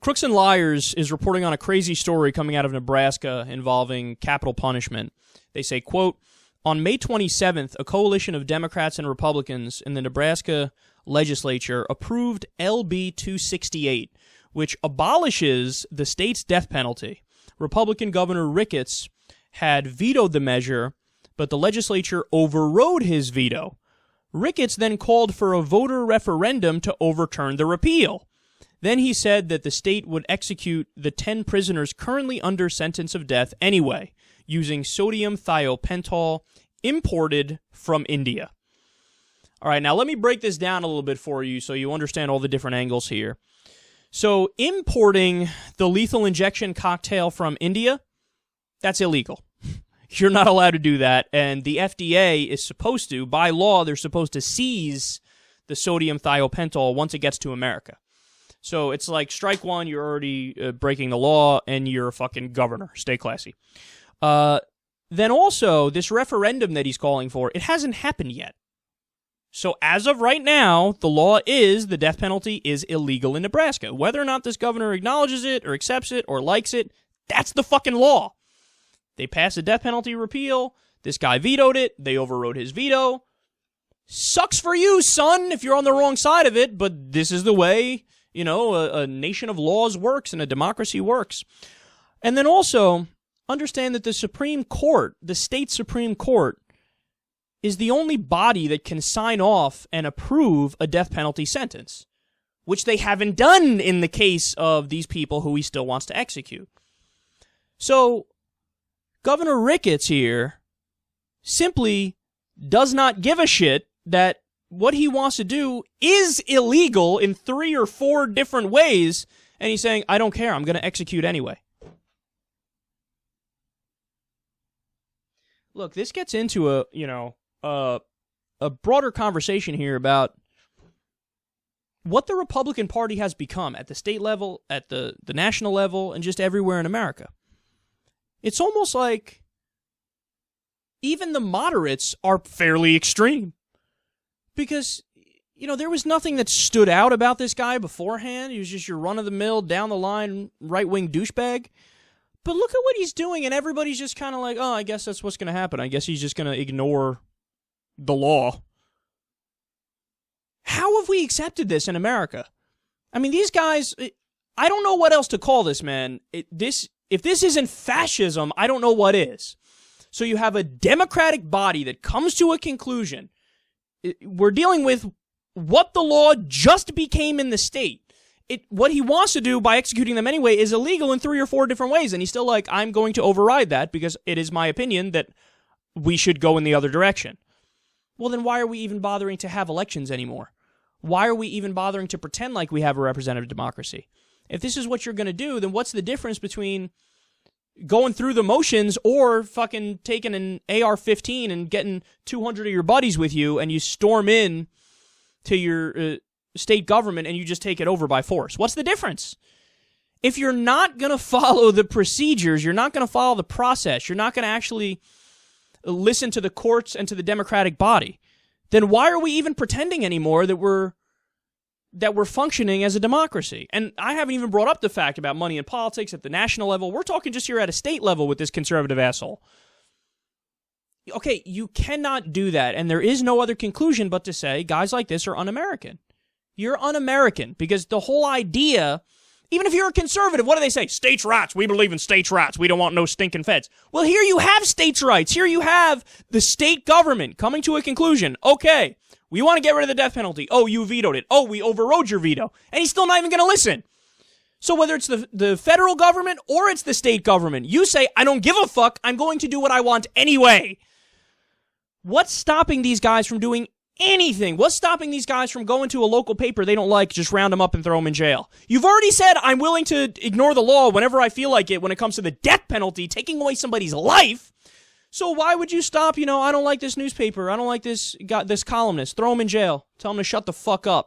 Crooks and Liars is reporting on a crazy story coming out of Nebraska involving capital punishment. They say, quote, on May 27th, a coalition of Democrats and Republicans in the Nebraska legislature approved LB 268, which abolishes the state's death penalty. Republican Governor Ricketts had vetoed the measure, but the legislature overrode his veto. Ricketts then called for a voter referendum to overturn the repeal. Then he said that the state would execute the 10 prisoners currently under sentence of death anyway, using sodium thiopental imported from India. All right, now let me break this down a little bit for you so you understand all the different angles here. So importing the lethal injection cocktail from India, that's illegal. You're not allowed to do that, and the FDA is supposed to, by law, they're supposed to seize the sodium thiopental once it gets to America. So it's like, strike one, you're already breaking the law, and you're a fucking governor. Stay classy. Then also, this referendum that he's calling for, it hasn't happened yet. So as of right now, the law is the death penalty is illegal in Nebraska. Whether or not this governor acknowledges it or accepts it or likes it, that's the fucking law. They passed a death penalty repeal. This guy vetoed it. They overrode his veto. Sucks for you, son, if you're on the wrong side of it, but this is the way, you know, a nation of laws works and a democracy works. And then also, understand that the Supreme Court, the state Supreme Court, is the only body that can sign off and approve a death penalty sentence, which they haven't done in the case of these people who he still wants to execute. So, Governor Ricketts here simply does not give a shit that what he wants to do is illegal in 3 or 4 different ways, and he's saying, I don't care, I'm going to execute anyway. Look, this gets into a broader conversation here about what the Republican Party has become at the state level, at the national level, and just everywhere in America. It's almost like even the moderates are fairly extreme. Because, you know, there was nothing that stood out about this guy beforehand. He was just your run-of-the-mill, down-the-line, right-wing douchebag. But look at what he's doing, and everybody's just kind of like, oh, I guess that's what's going to happen. I guess he's just going to ignore the law. How have we accepted this in America? I mean, these guys, I don't know what else to call this, man. If this isn't fascism, I don't know what is. So you have a democratic body that comes to a conclusion. We're dealing with what the law just became in the state. What he wants to do by executing them anyway is illegal in 3 or 4 different ways, and he's still like, I'm going to override that because it is my opinion that we should go in the other direction. Well, then why are we even bothering to have elections anymore? Why are we even bothering to pretend like we have a representative democracy? If this is what you're going to do, then what's the difference between going through the motions or fucking taking an AR-15 and getting 200 of your buddies with you and you storm in to your state government and you just take it over by force? What's the difference? If you're not going to follow the procedures, you're not going to follow the process, you're not going to actually listen to the courts and to the democratic body, then why are we even pretending anymore that we're functioning as a democracy? And I haven't even brought up the fact about money in politics at the national level. We're talking just here at a state level with this conservative asshole. Okay, you cannot do that, and there is no other conclusion but to say guys like this are un-American. You're un-American because the whole idea, even if you're a conservative, what do they say? States' rights. We believe in states' rights. We don't want no stinking feds. Well, here you have states' rights. Here you have the state government coming to a conclusion. Okay, we want to get rid of the death penalty. Oh, you vetoed it. Oh, we overrode your veto. And he's still not even going to listen. So whether it's the federal government or it's the state government, you say, I don't give a fuck. I'm going to do what I want anyway. What's stopping these guys from doing anything? What's stopping these guys from going to a local paper they don't like, just round them up and throw them in jail? You've already said I'm willing to ignore the law whenever I feel like it when it comes to the death penalty, taking away somebody's life. So why would you stop, I don't like this newspaper, I don't like this columnist, throw him in jail, tell him to shut the fuck up.